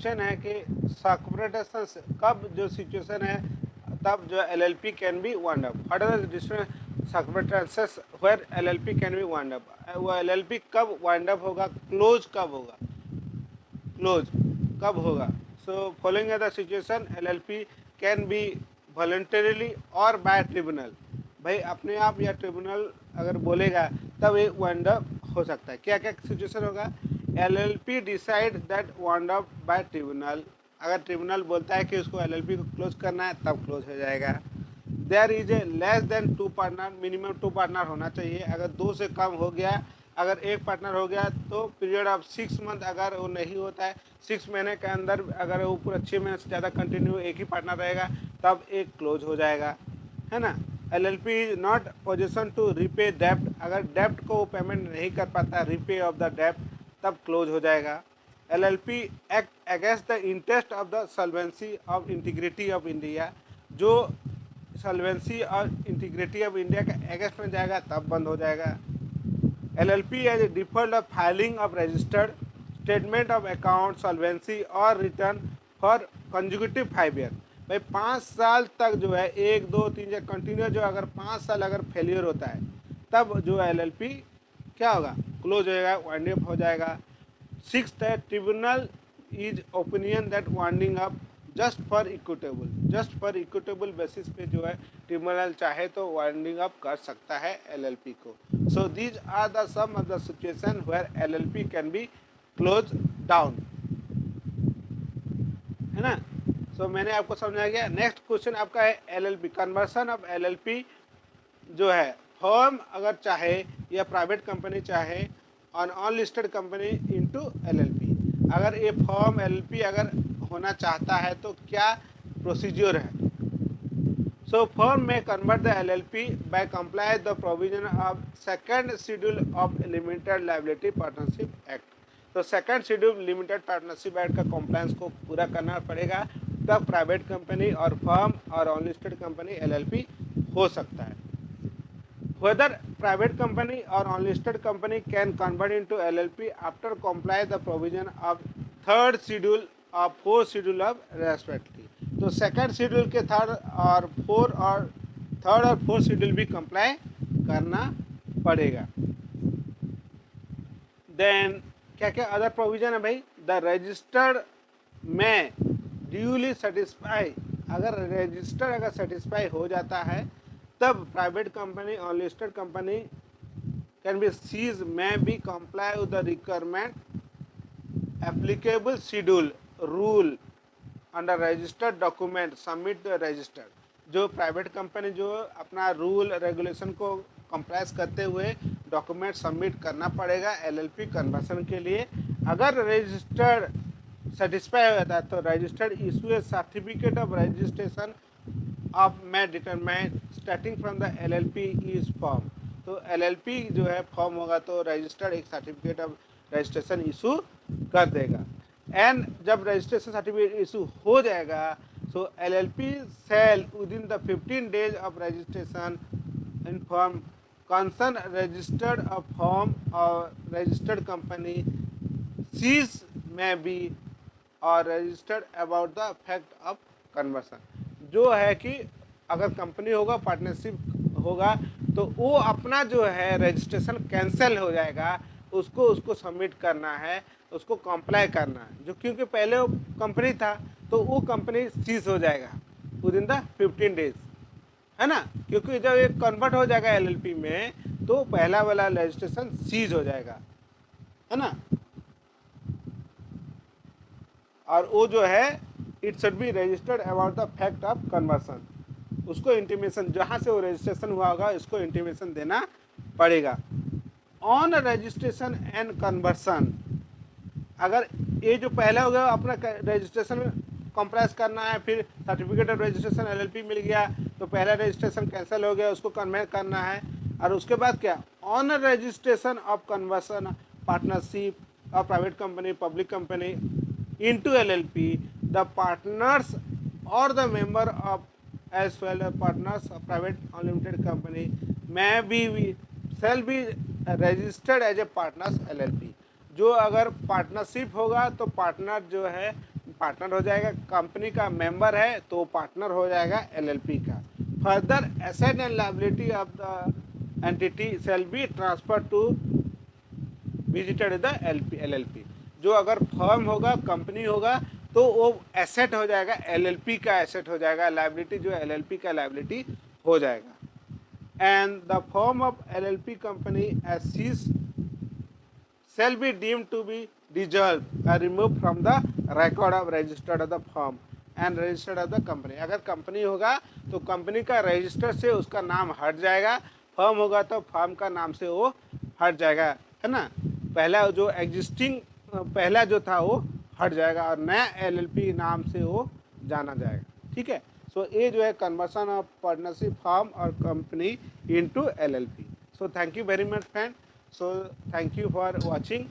Question है कि separation कब जो सिचुएशन है तब जो LLP can be wind up. What are the different separations where LLP can be wind up. वो एलएलपी कब वाइंड अप होगा, क्लोज कब होगा, क्लोज कब होगा। So following the situation LLP can be voluntarily और बाय ट्रिब्यूनल। भाई अपने आप या ट्रिब्यूनल अगर बोलेगा तब ये वाइंड अप हो सकता है। क्या क्या सिचुएशन होगा, LLP decide that wind up by tribunal. अगर ट्रिब्यूनल बोलता है कि उसको एलएलपी को क्लोज करना है तब क्लोज हो जाएगा। There is a less than 2 partner, minimum 2 partner होना चाहिए। अगर 2 से कम हो गया, अगर एक पार्टनर हो गया तो पीरियड ऑफ 6 मंथ अगर वो नहीं होता है, 6 महीने के अंदर अगर वो पूरा 6 महीने से ज़्यादा कंटिन्यू एक ही पार्टनर रहेगा तब एक क्लोज हो जाएगा, है ना। LLP is not position to repay डेप्ट। अगर डेप्ट को वो पेमेंट नहीं कर पाता, रिपे ऑफ द डेप्ट, तब क्लोज हो जाएगा। LLP act against the interest of the solvency of integrity of India. जो सॉल्वेंसी और इंटीग्रिटी ऑफ इंडिया के अगेंस्ट में जाएगा तब बंद हो जाएगा। LLP as a default of filing of registered statement of account solvency और रिटर्न फॉर कंजिक्यूटिव 5 ईयर। भाई 5 साल तक जो है 1 2 3 कंटिन्यू जो अगर 5 साल अगर फेलियर होता है तब जो एलएलपी क्या होगा, क्लोज हो जाएगा, वाइंड अप हो जाएगा। 6th है tribunal is opinion that winding up just for equitable basis पे जो है ट्रिब्यूनल चाहे तो वाइंडिंग अप कर सकता है एलएलपी को। So these are the some of the situation where LLP can be close down, है ना। सो मैंने आपको समझा गया। नेक्स्ट क्वेश्चन आपका है एलएलपी, कन्वर्सन ऑफ एलएलपी जो है फर्म अगर चाहे या प्राइवेट कंपनी चाहे on unlisted company into LLP. अगर ये फर्म एलएलपी अगर होना चाहता है तो क्या प्रोसीजर है। सो फर्म में convert the LLP by comply the provision of second schedule of limited liability partnership act. तो second schedule limited partnership act का कॉम्प्लायंस को पूरा करना पड़ेगा, तब प्राइवेट कंपनी और फर्म और अनलिस्टेड कंपनी एलएलपी हो सकता है। Whether private company or unlisted company can convert into LLP after comply the provision of third schedule of fourth schedule of respectively। तो सेकंड शेड्यूल के थर्ड और fourth schedule भी comply करना पड़ेगा। Then क्या क्या अदर प्रोविजन है भाई, द रजिस्टर्ड में ड्यूली सेटिस्फाई। अगर रजिस्टर अगर सेटिस्फाई हो जाता है तब private company unlisted company can be cease में be comply with the requirement applicable schedule rule under registered document submit the registered. जो प्राइवेट कंपनी जो अपना रूल रेगुलेशन को कंप्लाइज करते हुए डॉक्यूमेंट सबमिट करना पड़ेगा एलएलपी कन्वर्सन के लिए। अगर रजिस्टर्ड सेटिस्फाई हो जाता है तो registered issue a certificate of registration of मैं determine starting from the LLP is form. तो एलएलपी जो है फॉर्म होगा तो रजिस्टर्ड एक सर्टिफिकेट ऑफ रजिस्ट्रेशन इशू कर देगा। एंड जब रजिस्ट्रेशन सर्टिफिकेट इशू हो जाएगा so LLP shall within the 15 days of registration in form concern registered of form और रजिस्टर्ड कंपनी सीज में बी और registered about the fact of conversion. जो है कि अगर कंपनी होगा पार्टनरशिप होगा तो वो अपना जो है रजिस्ट्रेशन कैंसिल हो जाएगा, उसको सबमिट करना है, उसको कंप्लाई करना है। जो क्योंकि पहले वो कंपनी था तो वो कंपनी सीज हो जाएगा विद इन द 15 days, है ना। क्योंकि जब ये कन्वर्ट हो जाएगा एलएलपी में तो पहला वाला रजिस्ट्रेशन सीज हो जाएगा, है ना। और वो जो है it should be registered about the fact of conversion. उसको इंटीमेशन जहाँ से वो रजिस्ट्रेशन हुआ होगा इसको इंटीमेशन देना पड़ेगा। ऑन रजिस्ट्रेशन एंड कन्वर्सन, अगर ये जो पहला हो गया अपना रजिस्ट्रेशन कंप्रेस करना है, फिर सर्टिफिकेट ऑफ रजिस्ट्रेशन एलएलपी मिल गया तो पहला रजिस्ट्रेशन कैंसिल हो गया, उसको कन्वर्ट करना है। और उसके बाद क्या, on registration of conversion partnership of private company public company into LLP, the partners or the member of as well as partners of private unlimited company shall be registered as a partners LLP। जो अगर partnership होगा तो partner जो है partner हो जाएगा, company का member है तो पार्टनर हो जाएगा एलएलपी का। Further asset and liability of the entity shall be transfer to visited the LLP. जो अगर फर्म होगा, कंपनी होगा, तो वो एसेट हो जाएगा, एलएलपी का एसेट हो जाएगा, लायबिलिटी जो एलएलपी का लायबिलिटी हो जाएगा। And the form of LLP company as cease shall be deemed to be dissolved or removed from the record of registered of the firm and registered of the company। अगर company होगा तो company का register से उसका नाम हट जाएगा, firm होगा तो फर्म का नाम से वो हट जाएगा, है ना। पहला जो एग्जिस्टिंग पहला जो था वो हट जाएगा और नया एलएलपी नाम से वो जाना जाएगा, ठीक है। सो ये जो है कन्वर्सन ऑफ पार्टनरशिप फर्म और company into LLP. So thank you very much friend. So thank you for watching.